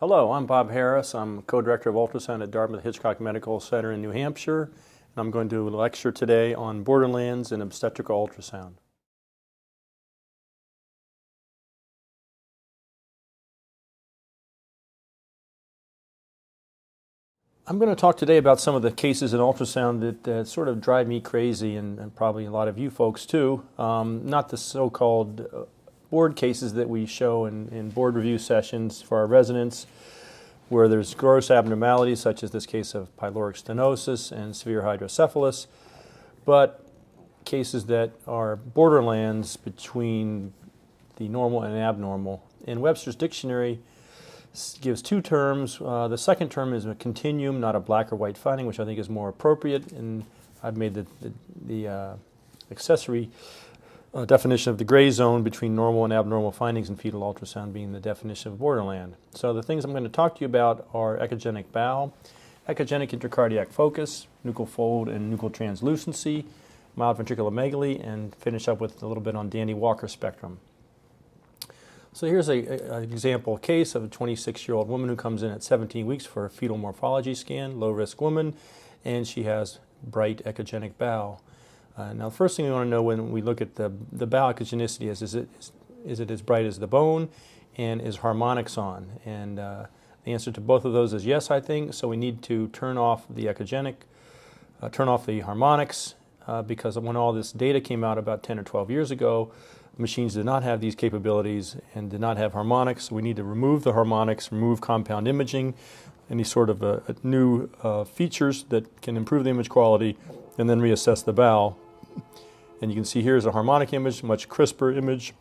Hello, I'm Bob Harris. I'm co-director of ultrasound at Dartmouth-Hitchcock Medical Center in New Hampshire, and I'm going to lecture today on Borderlands and obstetrical ultrasound. I'm going to talk today about some of the cases in ultrasound that sort of drive me crazy, and probably a lot of you folks too. Not the so-called board cases that we show in board review sessions for our residents, where there's gross abnormalities, such as this case of pyloric stenosis and severe hydrocephalus, but cases that are borderlands between the normal and abnormal. In Webster's dictionary, gives two terms. The second term is a continuum, not a black or white finding, which I think is more appropriate, and I've made the accessory definition of the gray zone between normal and abnormal findings in fetal ultrasound being the definition of borderland. So the things I'm going to talk to you about are echogenic bowel, echogenic intracardiac focus, nuchal fold and nuchal translucency, mild ventriculomegaly, and finish up with a little bit on Dandy-Walker spectrum. So here's an example case of a 26-year-old woman who comes in at 17 weeks for a fetal morphology scan, low-risk woman, and she has bright echogenic bowel. Now, the first thing we want to know when we look at the bowel echogenicity is it as bright as the bone, and is harmonics on? And the answer to both of those is yes, I think. So we need to turn off the echogenic, turn off the harmonics, because when all this data came out about 10 or 12 years ago, machines did not have these capabilities and did not have harmonics. So we need to remove the harmonics, remove compound imaging, any sort of new features that can improve the image quality, and then reassess the bowel. And you can see here's a harmonic image, much crisper image,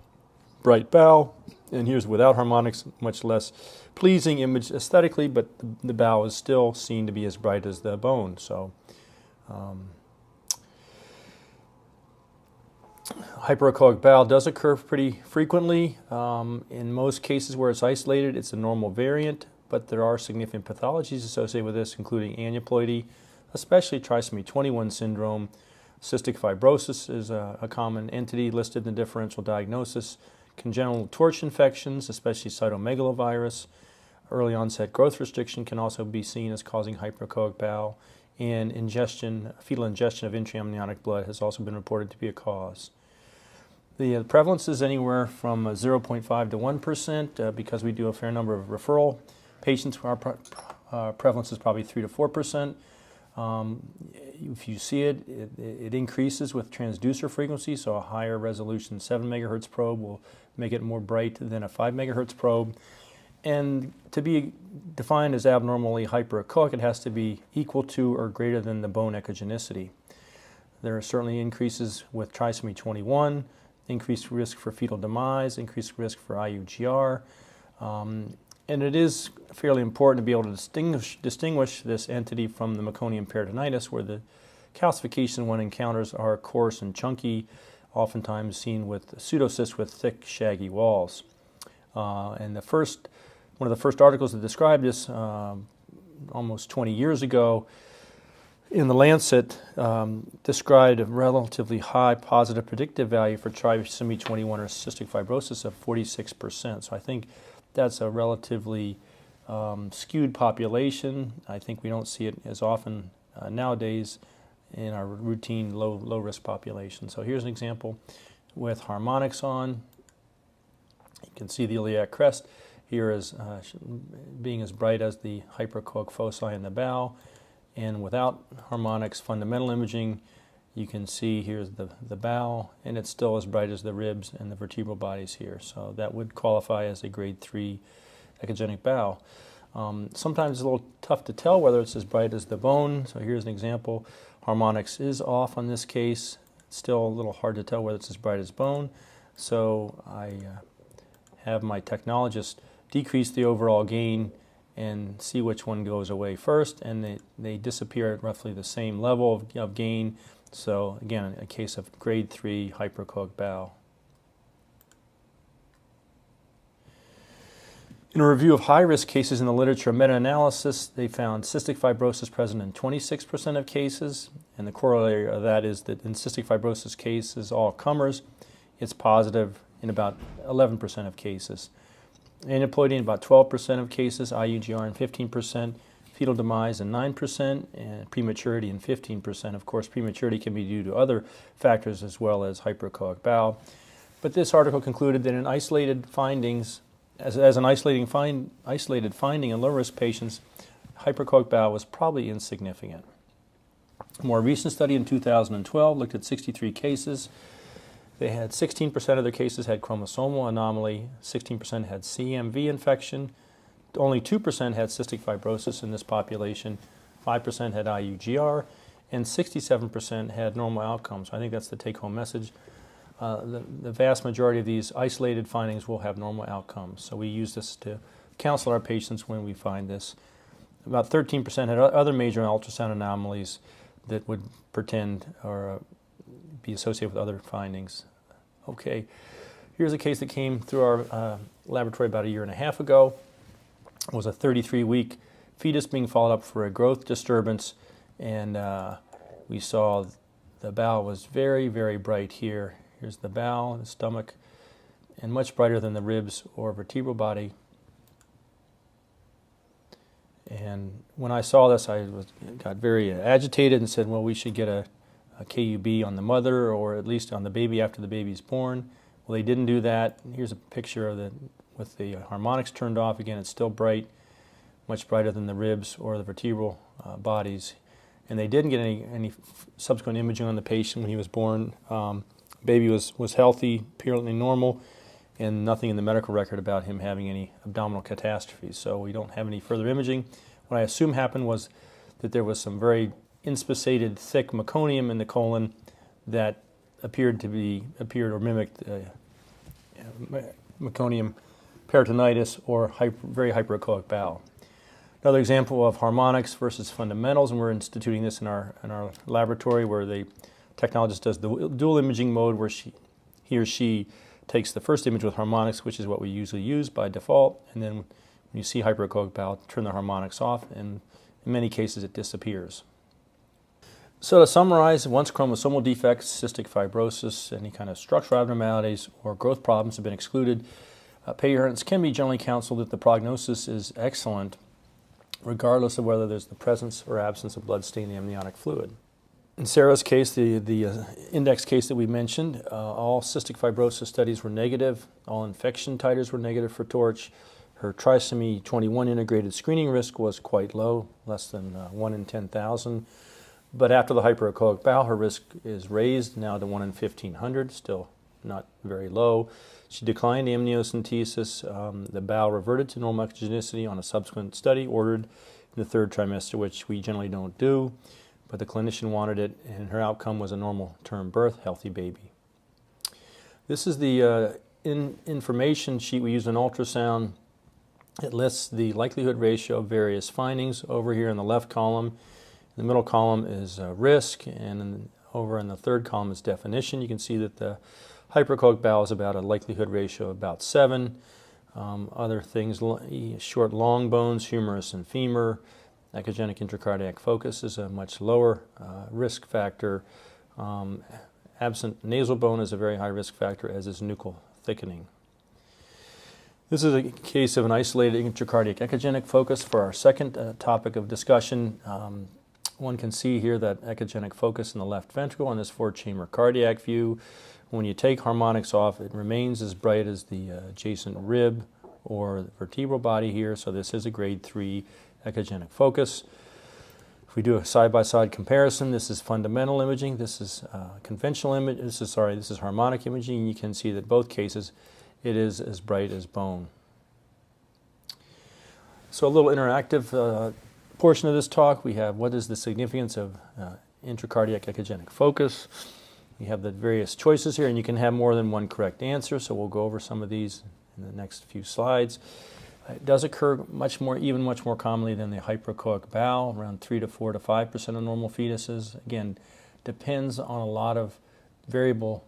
bright bowel, and here's without harmonics, much less pleasing image aesthetically, but the bowel is still seen to be as bright as the bone. So hyperechoic bowel does occur pretty frequently. In most cases where it's isolated, it's a normal variant, but there are significant pathologies associated with this, including aneuploidy, especially trisomy 21 syndrome. Cystic fibrosis is a common entity listed in the differential diagnosis. Congenital torch infections, especially cytomegalovirus. Early onset growth restriction can also be seen as causing hyperechoic bowel. And fetal ingestion of intraamniotic blood has also been reported to be a cause. The prevalence is anywhere from 0.5 to 1%. Because we do a fair number of referral patients, our prevalence is probably 3 to 4%. If you see it, it increases with transducer frequency, so a higher resolution 7 megahertz probe will make it more bright than a 5 megahertz probe. And to be defined as abnormally hyperechoic, it has to be equal to or greater than the bone echogenicity. There are certainly increases with trisomy 21, increased risk for fetal demise, increased risk for IUGR. And it is fairly important to be able to distinguish this entity from the meconium peritonitis, where the calcification one encounters are coarse and chunky, oftentimes seen with pseudocysts with thick, shaggy walls. And one of the first articles that described this almost 20 years ago in the Lancet described a relatively high positive predictive value for trisomy 21 or cystic fibrosis of 46%. So I think that's a relatively skewed population. I think we don't see it as often nowadays in our routine low-risk population. So here's an example with harmonics on. You can see the iliac crest here as being as bright as the hyperechoic foci in the bowel. And without harmonics fundamental imaging, you can see here's the bowel, and it's still as bright as the ribs and the vertebral bodies here. So that would qualify as a grade 3 echogenic bowel. Sometimes it's a little tough to tell whether it's as bright as the bone. So here's an example. Harmonics is off on this case. It's still a little hard to tell whether it's as bright as bone. So I have my technologist decrease the overall gain and see which one goes away first, and they disappear at roughly the same level of gain. So again, a case of grade 3 hyperechoic bowel. In a review of high-risk cases in the literature, meta-analysis, they found cystic fibrosis present in 26% of cases, and the corollary of that is that in cystic fibrosis cases, all comers, it's positive in about 11% of cases. Aneuploidy in about 12% of cases, IUGR in 15%, fetal demise in 9%, and prematurity in 15%. Of course, prematurity can be due to other factors as well as hyperechoic bowel. But this article concluded that in isolated findings, as an isolated finding in low-risk patients, hyperechoic bowel was probably insignificant. A more recent study in 2012 looked at 63 cases. They had 16% of their cases had chromosomal anomaly, 16% had CMV infection, only 2% had cystic fibrosis in this population, 5% had IUGR, and 67% had normal outcomes. I think that's the take-home message. The vast majority of these isolated findings will have normal outcomes. So we use this to counsel our patients when we find this. About 13% had other major ultrasound anomalies that would pretend or be associated with other findings. Okay, here's a case that came through our laboratory about a year and a half ago. It was a 33-week fetus being followed up for a growth disturbance, and we saw the bowel was very, very bright here. Here's the bowel, the stomach, and much brighter than the ribs or vertebral body. And when I saw this, I got very agitated and said, well, we should get a KUB on the mother or at least on the baby after the baby's born. Well, they didn't do that. Here's a picture of with the harmonics turned off. Again, it's still bright, much brighter than the ribs or the vertebral bodies. And they didn't get any subsequent imaging on the patient when he was born. Baby was healthy, purely normal, and nothing in the medical record about him having any abdominal catastrophes. So we don't have any further imaging. What I assume happened was that there was some very inspissated, thick meconium in the colon that appeared or mimicked meconium peritonitis or very hyperechoic bowel. Another example of harmonics versus fundamentals, and we're instituting this in our laboratory where the technologist does the dual imaging mode where he or she takes the first image with harmonics, which is what we usually use by default, and then when you see hyperechoic bowel, turn the harmonics off, and in many cases it disappears. So to summarize, once chromosomal defects, cystic fibrosis, any kind of structural abnormalities or growth problems have been excluded, parents can be generally counseled that the prognosis is excellent, regardless of whether there's the presence or absence of blood staining amniotic fluid. In Sara's case, the index case that we mentioned, all cystic fibrosis studies were negative. All infection titers were negative for TORCH. Her trisomy 21 integrated screening risk was quite low, less than 1 in 10,000. But after the hyperechoic bowel, her risk is raised now to 1 in 1,500, still not very low. She declined amniocentesis. The bowel reverted to normal echogenicity on a subsequent study ordered in the 3rd trimester, which we generally don't do. But the clinician wanted it, and her outcome was a normal term birth, healthy baby. This is the information sheet we use in ultrasound. It lists the likelihood ratio of various findings. Over here in the left column, in the middle column is risk, and over in the 3rd column is definition. You can see that the hyperechoic bowel is about a likelihood ratio of about 7. Other things, short long bones, humerus and femur. Echogenic intracardiac focus is a much lower risk factor. Absent nasal bone is a very high risk factor, as is nuchal thickening. This is a case of an isolated intracardiac echogenic focus for our second topic of discussion. One can see here that echogenic focus in the left ventricle on this 4-chamber cardiac view. When you take harmonics off, it remains as bright as the adjacent rib or the vertebral body here, so this is a grade 3 echogenic focus. If we do a side-by-side comparison, this is fundamental imaging, this is conventional image, this is harmonic imaging, and you can see that both cases it is as bright as bone. So a little interactive portion of this talk, we have what is the significance of intracardiac echogenic focus. We have the various choices here, and you can have more than one correct answer, so we'll go over some of these in the next few slides. It does occur much more commonly than the hyperechoic bowel, around 3 to 4 to 5% of normal fetuses. Again, depends on a lot of variable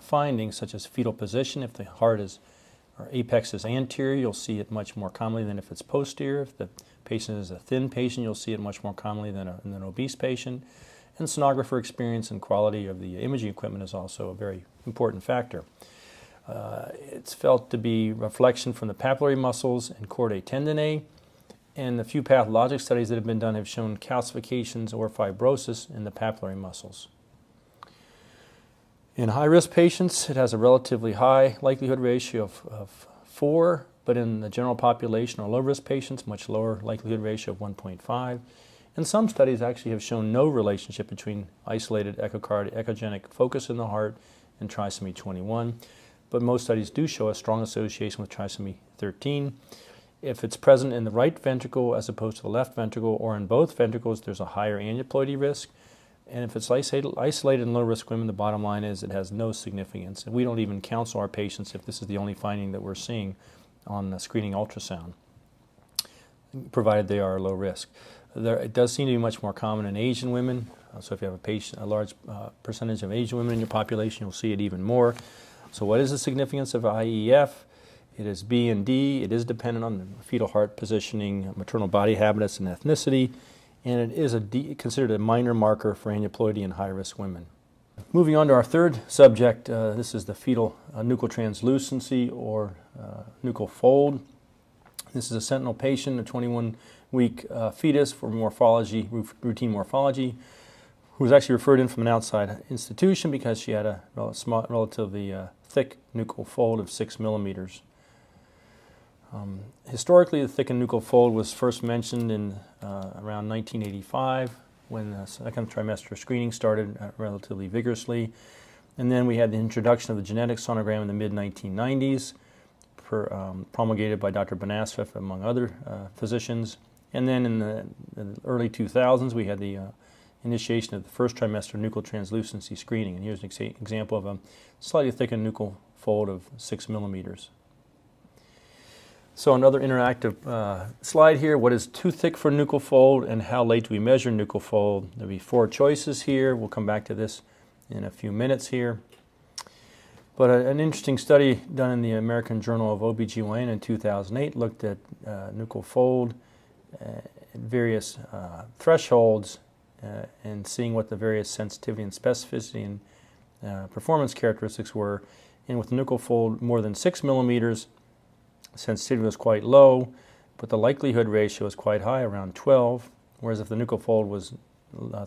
findings, such as fetal position. If the heart or apex is anterior, you'll see it much more commonly than if it's posterior. If the patient is a thin patient, you'll see it much more commonly than an obese patient. And sonographer experience and quality of the imaging equipment is also a very important factor. It's felt to be reflection from the papillary muscles and chordae tendineae, and the few pathologic studies that have been done have shown calcifications or fibrosis in the papillary muscles. In high-risk patients, it has a relatively high likelihood ratio of 4, but in the general population or low-risk patients, much lower likelihood ratio of 1.5. And some studies actually have shown no relationship between isolated echogenic focus in the heart and trisomy 21, but most studies do show a strong association with trisomy 13. If it's present in the right ventricle as opposed to the left ventricle or in both ventricles, there's a higher aneuploidy risk. And if it's isolated in low-risk women, the bottom line is it has no significance. And we don't even counsel our patients if this is the only finding that we're seeing on the screening ultrasound, provided they are low risk. It does seem to be much more common in Asian women. So if you have a large percentage of Asian women in your population, you'll see it even more. So what is the significance of IEF? It is B and D. It is dependent on the fetal heart positioning, maternal body habitus, and ethnicity. And it is considered a minor marker for aneuploidy in high-risk women. Moving on to our third subject, this is the fetal nuchal translucency or nuchal fold. This is a sentinel patient, a 21-week fetus for morphology, routine morphology, who was actually referred in from an outside institution because she had a relatively thick nuchal fold of 6 millimeters. Historically, the thickened nuchal fold was first mentioned in around 1985 when the second trimester screening started relatively vigorously. And then we had the introduction of the genetic sonogram in the mid-1990s, promulgated by Dr. Banasfef, among other physicians. And then in the early 2000s, we had the initiation of the first trimester nuchal translucency screening. And here's an example of a slightly thickened nuchal fold of 6 millimeters. So another interactive slide here. What is too thick for nuchal fold and how late do we measure nuchal fold? There'll be 4 choices here. We'll come back to this in a few minutes here. But an interesting study done in the American Journal of OBGYN in 2008 looked at nuchal fold at various thresholds and seeing what the various sensitivity and specificity and performance characteristics were. And with the nuchal fold more than 6 millimeters, sensitivity was quite low, but the likelihood ratio was quite high, around 12. Whereas if the nuchal fold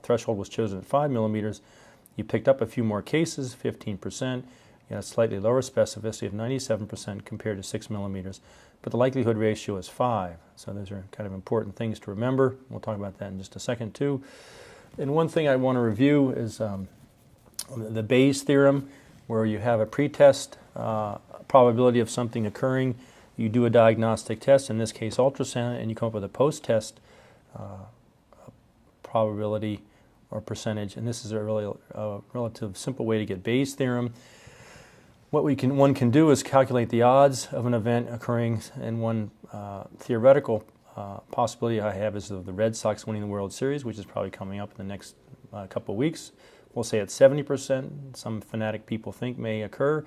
threshold was chosen at 5 millimeters, you picked up a few more cases, 15%. You had a slightly lower specificity of 97% compared to 6 millimeters, but the likelihood ratio is 5. So those are kind of important things to remember. We'll talk about that in just a second too. And one thing I want to review is the Bayes theorem, where you have a pretest probability of something occurring. You do a diagnostic test, in this case ultrasound, and you come up with a post-test probability or percentage. And this is a really relative simple way to get Bayes' theorem. What one can do is calculate the odds of an event occurring, and one theoretical possibility I have is of the Red Sox winning the World Series, which is probably coming up in the next couple of weeks. We'll say it's 70%. Some fanatic people think may occur.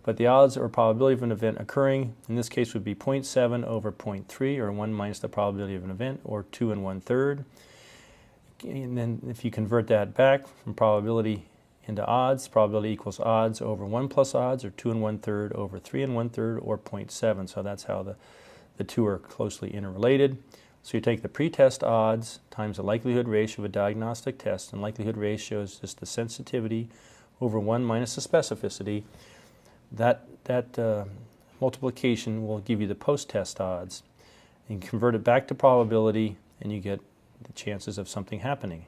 But the odds or probability of an event occurring, in this case, would be 0.7 over 0.3, or 1 minus the probability of an event, or 2 1/3. And then if you convert that back from probability into odds, probability equals odds over 1 plus odds, or 2 1/3 over 3 1/3, or 0.7. So that's how the two are closely interrelated. So you take the pretest odds times the likelihood ratio of a diagnostic test, and likelihood ratio is just the sensitivity over 1 minus the specificity. That multiplication will give you the post-test odds. And convert it back to probability, and you get the chances of something happening.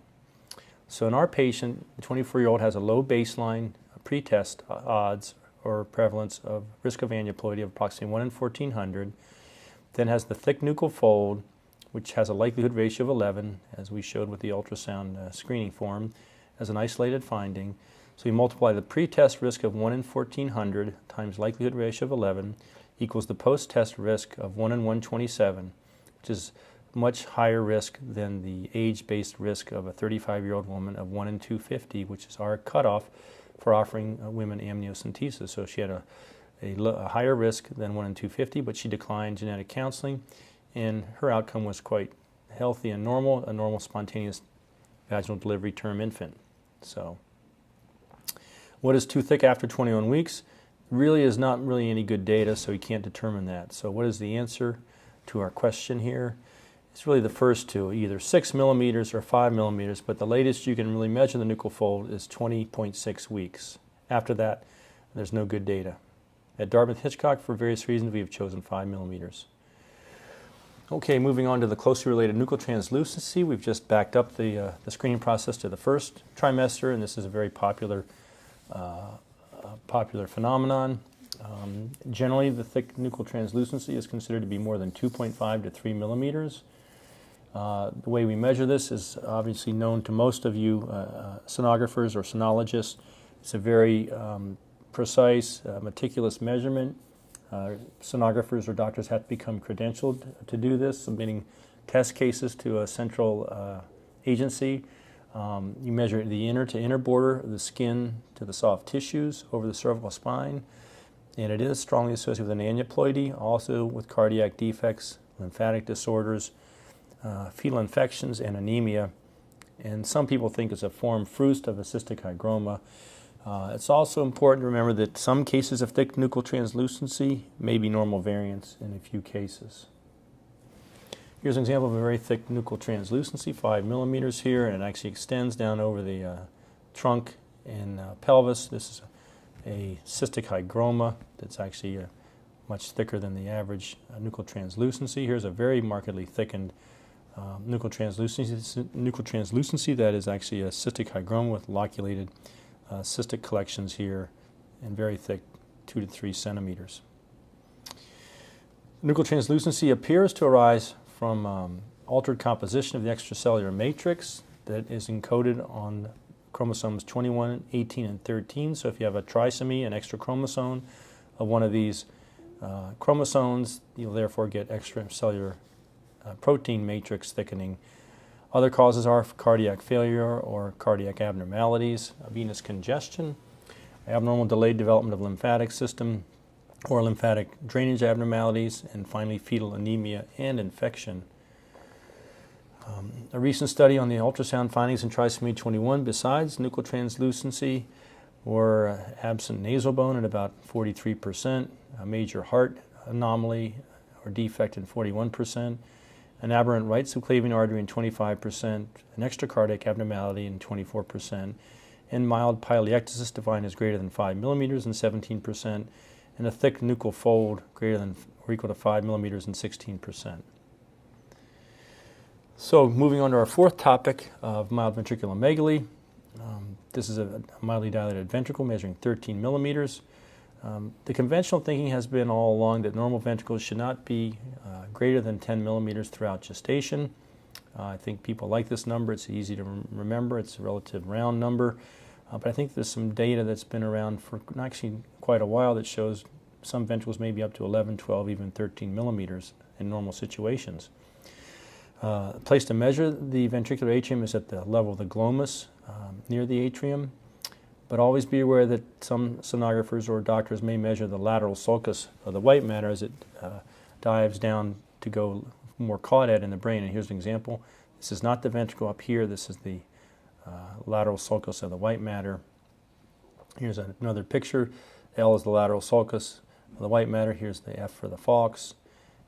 So in our patient, the 24-year-old has a low baseline pretest odds or prevalence of risk of aneuploidy of approximately 1 in 1,400, then has the thick nuchal fold, which has a likelihood ratio of 11, as we showed with the ultrasound screening form, as an isolated finding. So you multiply the pretest risk of 1 in 1,400 times likelihood ratio of 11 equals the post-test risk of 1 in 127, which is much higher risk than the age-based risk of a 35-year-old woman of 1 in 250, which is our cutoff for offering women amniocentesis. So she had a higher risk than 1 in 250, but she declined genetic counseling, and her outcome was quite healthy and normal, a normal spontaneous vaginal delivery term infant. So what is too thick after 21 weeks? really is not really any good data, so we can't determine that. So what is the answer to our question here? It's really the first two, either 6 millimeters or 5 millimeters, but the latest you can really measure the nuchal fold is 20.6 weeks. After that, there's no good data. At Dartmouth-Hitchcock, for various reasons, we have chosen 5 millimeters. Okay, moving on to the closely related nuchal translucency. We've just backed up the screening process to the first trimester, and this is a very popular phenomenon. Generally, the thick nuchal translucency is considered to be more than 2.5 to 3 millimeters. The way we measure this is obviously known to most of you sonographers or sonologists. It's a very precise, meticulous measurement. Sonographers or doctors have to become credentialed to do this, submitting test cases to a central agency. You measure the inner to inner border of the skin to the soft tissues over the cervical spine, and it is strongly associated with an aneuploidy, also with cardiac defects, lymphatic disorders, fetal infections, and anemia. And some people think it's a form fruste of a cystic hygroma. It's also important to remember that some cases of thick nuchal translucency may be normal variants in a few cases. Here's an example of a very thick nuchal translucency, 5 millimeters here, and it actually extends down over the trunk and pelvis. This is a cystic hygroma that's actually much thicker than the average nuchal translucency. Here's a very markedly thickened nuchal translucency that is actually a cystic hygroma with loculated cystic collections here and very thick, 2 to 3 centimeters. Nuchal translucency appears to arise from altered composition of the extracellular matrix that is encoded on chromosomes 21, 18, and 13. So if you have a trisomy, an extra chromosome of one of these chromosomes, you'll therefore get extracellular protein matrix thickening. Other causes are cardiac failure or cardiac abnormalities, venous congestion, abnormal delayed development of lymphatic system or lymphatic drainage abnormalities, and finally fetal anemia and infection. A recent study on the ultrasound findings in trisomy 21 besides nuchal translucency were absent nasal bone at about 43%, a major heart anomaly or defect in 41%, an aberrant right subclavian artery in 25%, an extracardiac abnormality in 24%, and mild pyelioectasis defined as greater than 5 millimeters in 17%, and a thick nuchal fold greater than or equal to 5 millimeters in 16%. So moving on to our fourth topic of mild ventriculomegaly. This is a mildly dilated ventricle measuring 13 millimeters. The conventional thinking has been all along that normal ventricles should not be greater than 10 millimeters throughout gestation. I think people like this number. It's easy to remember. It's a relative round number. But I think there's some data that's been around for actually quite a while that shows some ventricles may be up to 11, 12, even 13 millimeters in normal situations. The place to measure the ventricular atrium is at the level of the glomus near the atrium. But always be aware that some sonographers or doctors may measure the lateral sulcus of the white matter as it dives down to go more caudate in the brain. And here's an example. This is not the ventricle up here. This is the lateral sulcus of the white matter. Here's another picture. L is the lateral sulcus of the white matter. Here's the F for the falx.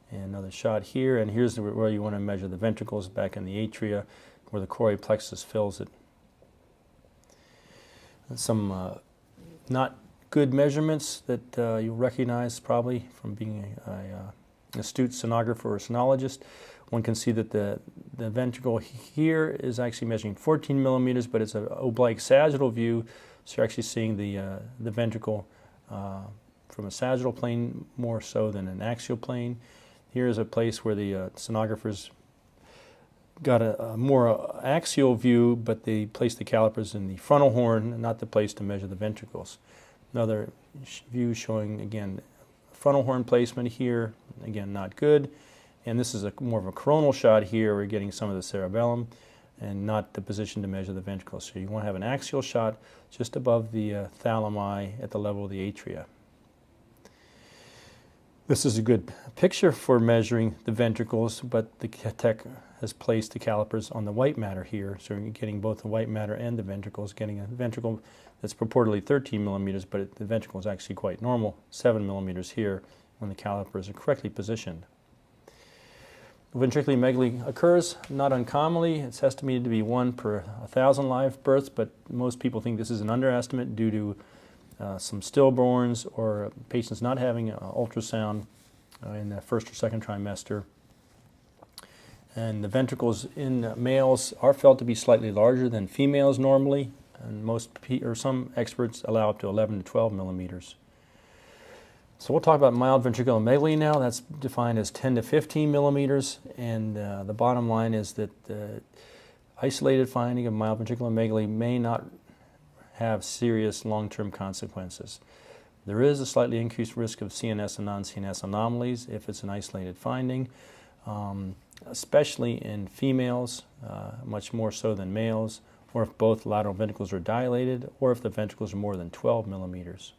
And another shot here. And here's where you want to measure the ventricles, back in the atria where the choroid plexus fills it. Some not good measurements that you'll recognize probably from being an astute sonographer or sonologist. One can see that the ventricle here is actually measuring 14 millimeters, but it's an oblique sagittal view, so you're actually seeing the ventricle from a sagittal plane more so than an axial plane. Here is a place where the sonographers got a more axial view, but they placed the calipers in the frontal horn, not the place to measure the ventricles. Another view showing, again, frontal horn placement here, again, not good. And this is more of a coronal shot here. We're getting some of the cerebellum and not the position to measure the ventricles. So you want to have an axial shot just above the thalami at the level of the atria. This is a good picture for measuring the ventricles, but the tech has placed the calipers on the white matter here, so you're getting both the white matter and the ventricles, getting a ventricle that's purportedly 13 millimeters, but the ventricle is actually quite normal, 7 millimeters here when the calipers are correctly positioned. Ventriculomegaly occurs not uncommonly. It's estimated to be 1 per 1,000 live births, but most people think this is an underestimate due to some stillborns or patients not having ultrasound in the first or second trimester. And the ventricles in males are felt to be slightly larger than females normally, and some experts allow up to 11 to 12 millimeters. So we'll talk about mild ventriculomegaly now. That's defined as 10 to 15 millimeters, and the bottom line is that the isolated finding of mild ventriculomegaly may not have serious long-term consequences. There is a slightly increased risk of CNS and non-CNS anomalies if it's an isolated finding, especially in females, much more so than males, or if both lateral ventricles are dilated, or if the ventricles are more than 12 millimeters.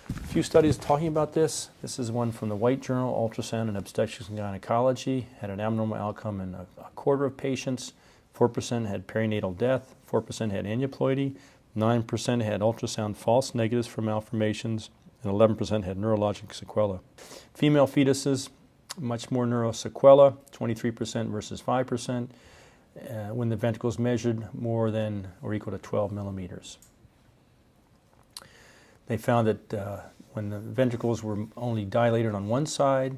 A few studies talking about this. This is one from the White Journal, Ultrasound in Obstetrics and Gynecology. Had an abnormal outcome in a quarter of patients. 4% had perinatal death, 4% had aneuploidy, 9% had ultrasound false negatives for malformations, and 11% had neurologic sequelae. Female fetuses, much more neurosequelae, 23% versus 5%, when the ventricles measured more than or equal to 12 millimeters. They found that when the ventricles were only dilated on one side,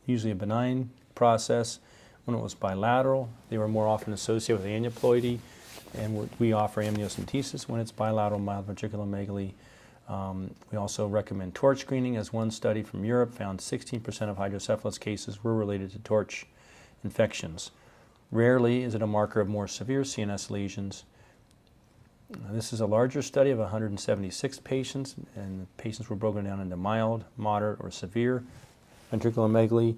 usually a benign process, when it was bilateral, they were more often associated with aneuploidy, and we offer amniocentesis when it's bilateral mild ventriculomegaly. We also recommend torch screening, as one study from Europe found 16% of hydrocephalus cases were related to torch infections. Rarely is it a marker of more severe CNS lesions. This is a larger study of 176 patients, and the patients were broken down into mild, moderate, or severe ventriculomegaly.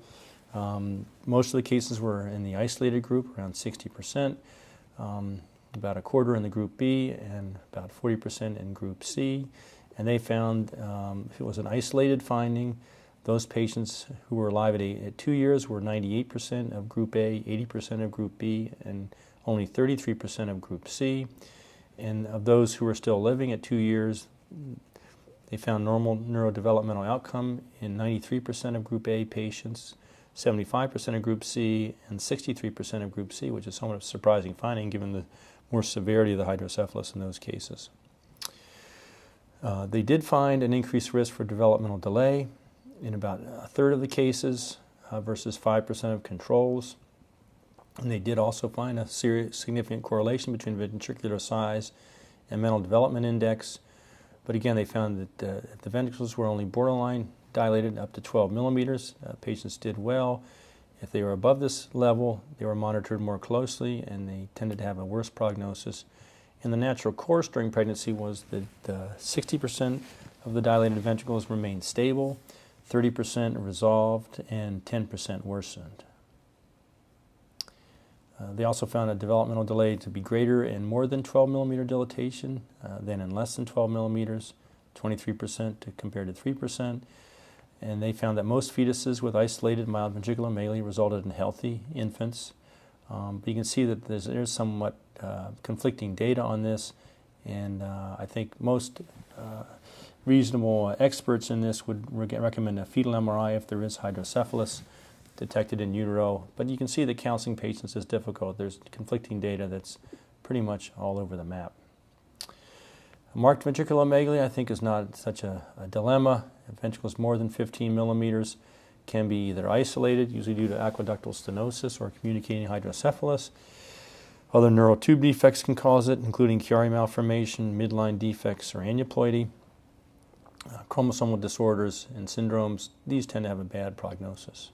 Most of the cases were in the isolated group, around 60%, about a quarter in the group B, and about 40% in group C. And they found, if it was an isolated finding, those patients who were alive at 2 years were 98% of group A, 80% of group B, and only 33% of group C. And of those who were still living at 2 years, they found normal neurodevelopmental outcome in 93% of group A patients, 75% of group C, and 63% of group C, which is somewhat of a surprising finding given the more severity of the hydrocephalus in those cases. They did find an increased risk for developmental delay in about a third of the cases versus 5% of controls. And they did also find a significant correlation between ventricular size and mental development index. But again, they found that the ventricles were only borderline dilated up to 12 millimeters. Patients did well. If they were above this level, they were monitored more closely, and they tended to have a worse prognosis. And the natural course during pregnancy was that 60% of the dilated ventricles remained stable, 30% resolved, and 10% worsened. They also found a developmental delay to be greater in more than 12 millimeter dilatation than in less than 12 millimeters, 23% compared to 3%. And they found that most fetuses with isolated mild ventriculomegaly resulted in healthy infants. But you can see that there's somewhat conflicting data on this, and I think most reasonable experts in this would recommend a fetal MRI if there is hydrocephalus detected in utero. But you can see that counseling patients is difficult. There's conflicting data that's pretty much all over the map. Marked ventriculomegaly, I think, is not such a dilemma. If ventricles more than 15 millimeters can be either isolated, usually due to aqueductal stenosis or communicating hydrocephalus. Other neural tube defects can cause it, including Chiari malformation, midline defects, or aneuploidy. Chromosomal disorders and syndromes, these tend to have a bad prognosis.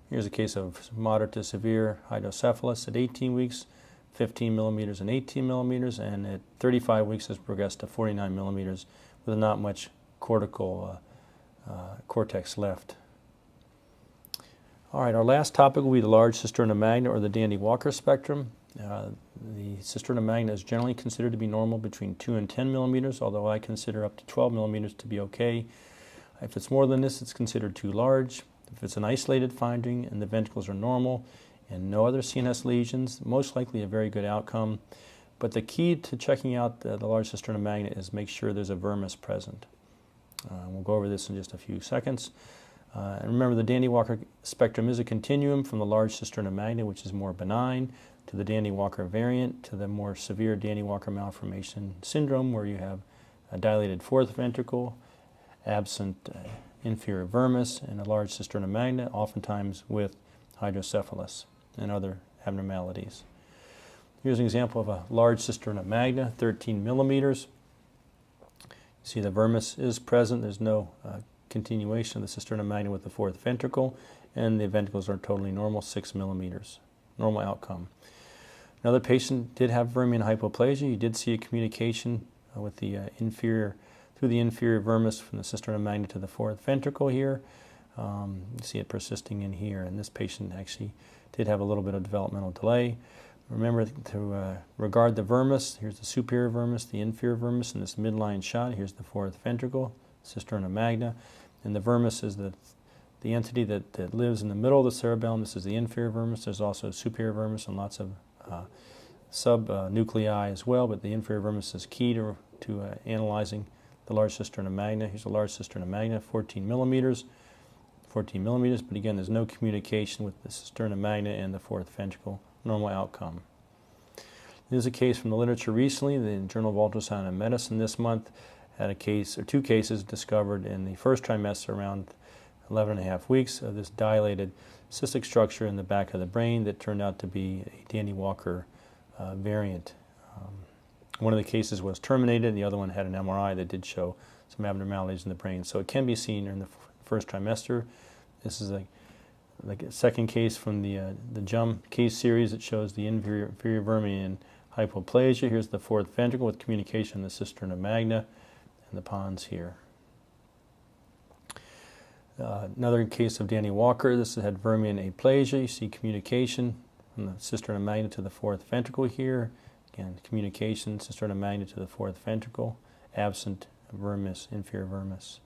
Here's a case of moderate to severe hydrocephalus at 18 weeks, 15 millimeters and 18 millimeters, and at 35 weeks has progressed to 49 millimeters with not much cortical cortex left. All right, our last topic will be the large cisterna magna, or the Dandy-Walker spectrum. The cisterna magna is generally considered to be normal between 2 and 10 millimeters, although I consider up to 12 millimeters to be okay. If it's more than this, it's considered too large. If it's an isolated finding and the ventricles are normal and no other CNS lesions, most likely a very good outcome. But the key to checking out the large cisterna magna is make sure there's a vermis present. We'll go over this in just a few seconds. And remember, the Dandy-Walker spectrum is a continuum from the large cisterna magna, which is more benign, to the Dandy-Walker variant, to the more severe Dandy-Walker malformation syndrome, where you have a dilated fourth ventricle, absent inferior vermis, and a large cisterna magna, oftentimes with hydrocephalus and other abnormalities. Here's an example of a large cisterna magna, 13 millimeters. You see the vermis is present. There's no continuation of the cisterna magna with the fourth ventricle, and the ventricles are totally normal, 6 millimeters. Normal outcome. Another patient did have vermian hypoplasia. You did see a communication with the through the inferior vermis from the cisterna magna to the fourth ventricle here. You see it persisting in here, and this patient actually did have a little bit of developmental delay. Remember to regard the vermis. Here's the superior vermis, the inferior vermis in this midline shot. Here's the fourth ventricle, cisterna magna, and the vermis is the entity that lives in the middle of the cerebellum. This is the inferior vermis. There's also superior vermis and lots of subnuclei as well, but the inferior vermis is key to analyzing the large cisterna magna. Here's a large cisterna magna, 14 millimeters, but again, there's no communication with the cisterna magna and the fourth ventricle. Normal outcome. There's a case from the literature recently. The Journal of Ultrasound and Medicine this month had a case, or two cases, discovered in the first trimester around 11 and a half weeks of this dilated cystic structure in the back of the brain that turned out to be a Dandy-Walker variant. One of the cases was terminated, and the other one had an MRI that did show some abnormalities in the brain. So it can be seen in the first trimester. This is a second case from the JUM case series that shows the inferior vermian hypoplasia. Here's the fourth ventricle with communication in the cisterna magna and the pons here. Another case of Dandy-Walker. This had vermian aplasia. You see communication from the cisterna magna to the fourth ventricle here. Again, communication, cisterna magna to the fourth ventricle, absent vermis, inferior vermis.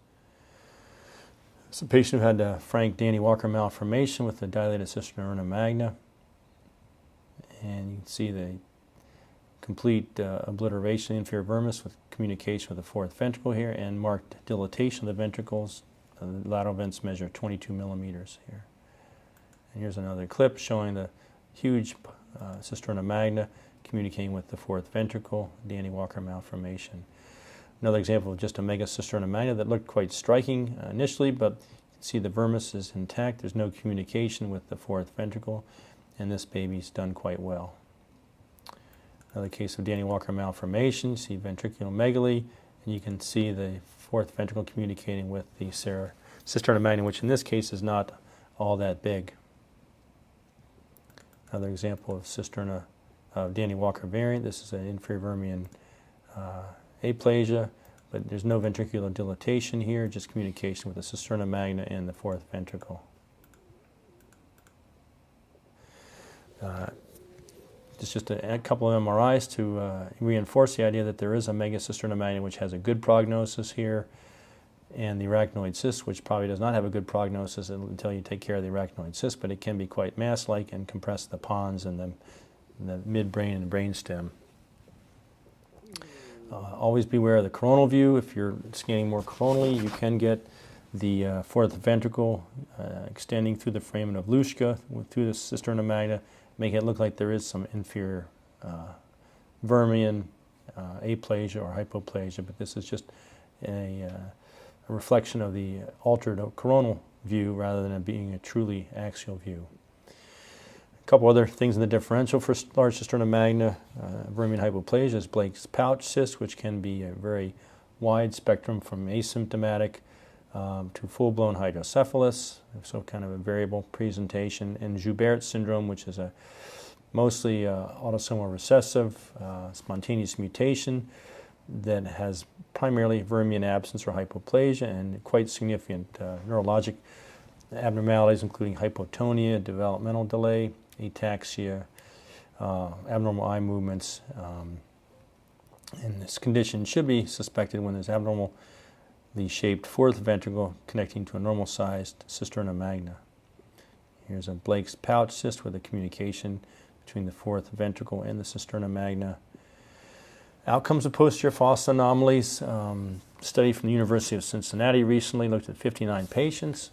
It's a patient who had a frank Dandy-Walker malformation with a dilated cisterna magna. And you can see the complete obliteration of the inferior vermis with communication with the fourth ventricle here and marked dilatation of the ventricles. The lateral vents measure 22 millimeters here. And here's another clip showing the huge cisterna magna communicating with the fourth ventricle, Dandy-Walker malformation. Another example of just a megacisterna magna that looked quite striking initially, but you can see the vermis is intact. There's no communication with the fourth ventricle, and this baby's done quite well. Another case of Dandy-Walker malformation. You see ventriculomegaly, and you can see the fourth ventricle communicating with the cisterna magna, which in this case is not all that big. Another example of cisterna of Dandy-Walker variant. This is an inferior vermian aplasia, but there's no ventricular dilatation here, just communication with the cisterna magna and the fourth ventricle. Just a couple of MRIs to reinforce the idea that there is a megacisterna magna which has a good prognosis here, and the arachnoid cyst, which probably does not have a good prognosis until you take care of the arachnoid cyst, but it can be quite mass-like and compress the pons and the midbrain and brainstem. Always beware of the coronal view. If you're scanning more coronally, you can get the fourth ventricle extending through the foramen of Luschka through the cisterna magna, making it look like there is some inferior vermian aplasia or hypoplasia, but this is just a reflection of the altered coronal view rather than it being a truly axial view. A couple other things in the differential for large cisterna magna vermian hypoplasia is Blake's pouch cyst, which can be a very wide spectrum from asymptomatic to full-blown hydrocephalus, so kind of a variable presentation, and Joubert syndrome, which is a mostly autosomal recessive spontaneous mutation that has primarily vermian absence or hypoplasia and quite significant neurologic abnormalities, including hypotonia, developmental delay, ataxia, abnormal eye movements, and this condition should be suspected when there's abnormally shaped fourth ventricle connecting to a normal-sized cisterna magna. Here's a Blake's pouch cyst with a communication between the fourth ventricle and the cisterna magna. Outcomes of posterior fossa anomalies. Study from the University of Cincinnati recently looked at 59 patients,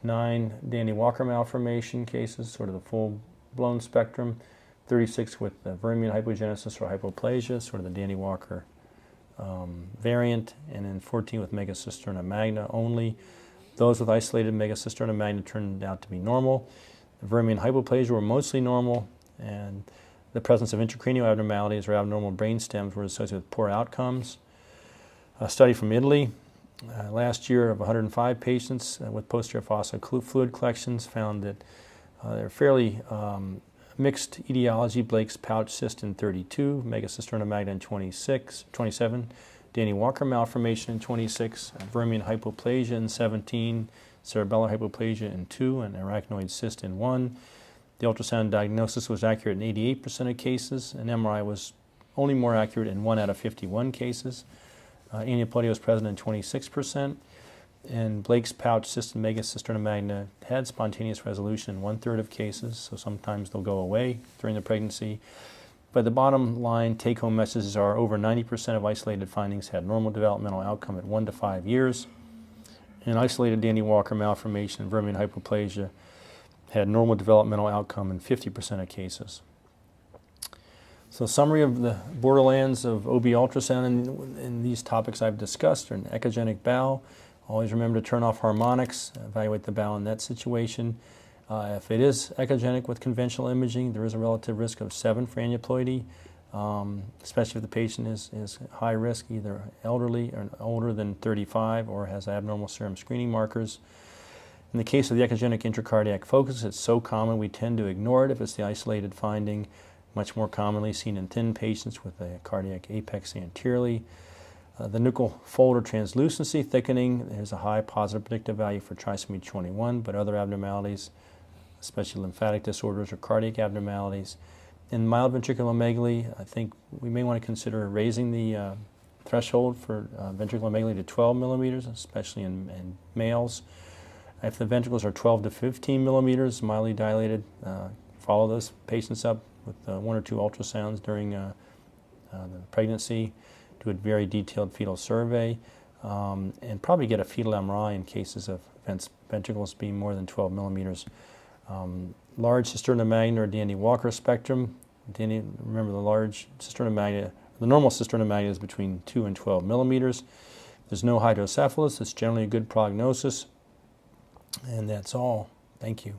9 Dandy Walker malformation cases, sort of the full-blown spectrum, 36 with vermian hypogenesis or hypoplasia, sort of the Dandy Walker variant, and then 14 with megocisterna magna only. Those with isolated megocisterna magna turned out to be normal. The vermian hypoplasia were mostly normal, and the presence of intracranial abnormalities or abnormal brain stems were associated with poor outcomes. A study from Italy last year of 105 patients with posterior fossa fluid collections found that they're fairly mixed etiology, Blake's pouch cyst in 32, megocisterna magna in 27, Danny Walker malformation in 26, vermian hypoplasia in 17, cerebellar hypoplasia in 2, and arachnoid cyst in 1. The ultrasound diagnosis was accurate in 88% of cases, and MRI was only more accurate in 1 out of 51 cases. Aneuploidy was present in 26%, and Blake's pouch cyst and megocisterna magna had spontaneous resolution in 1/3 of cases, so sometimes they'll go away during the pregnancy. But the bottom line take-home messages are over 90% of isolated findings had normal developmental outcome at 1 to 5 years, and isolated Dandy Walker malformation and vermian hypoplasia had normal developmental outcome in 50% of cases. So summary of the Borderlands of OB ultrasound in these topics I've discussed are an echogenic bowel. Always remember to turn off harmonics, evaluate the bowel in that situation. If it is echogenic with conventional imaging, there is a relative risk of 7 for aneuploidy, especially if the patient is high risk, either elderly or older than 35 or has abnormal serum screening markers. In the case of the echogenic intracardiac focus, it's so common we tend to ignore it if it's the isolated finding, much more commonly seen in thin patients with a cardiac apex anteriorly. The Nuchal translucency thickening, there's a high positive predictive value for trisomy 21, but other abnormalities, especially lymphatic disorders or cardiac abnormalities. In mild ventriculomegaly, I think we may want to consider raising the threshold for ventriculomegaly to 12 millimeters, especially in males. If the ventricles are 12 to 15 millimeters, mildly dilated, follow those patients up with 1 or 2 ultrasounds during the pregnancy, do a very detailed fetal survey, and probably get a fetal MRI in cases of ventricles being more than 12 millimeters. Large cisterna magna or Dandy Walker spectrum. Remember the large cisterna magna, the normal cisterna magna is between 2 and 12 millimeters. There's no hydrocephalus. It's generally a good prognosis. And that's all. Thank you.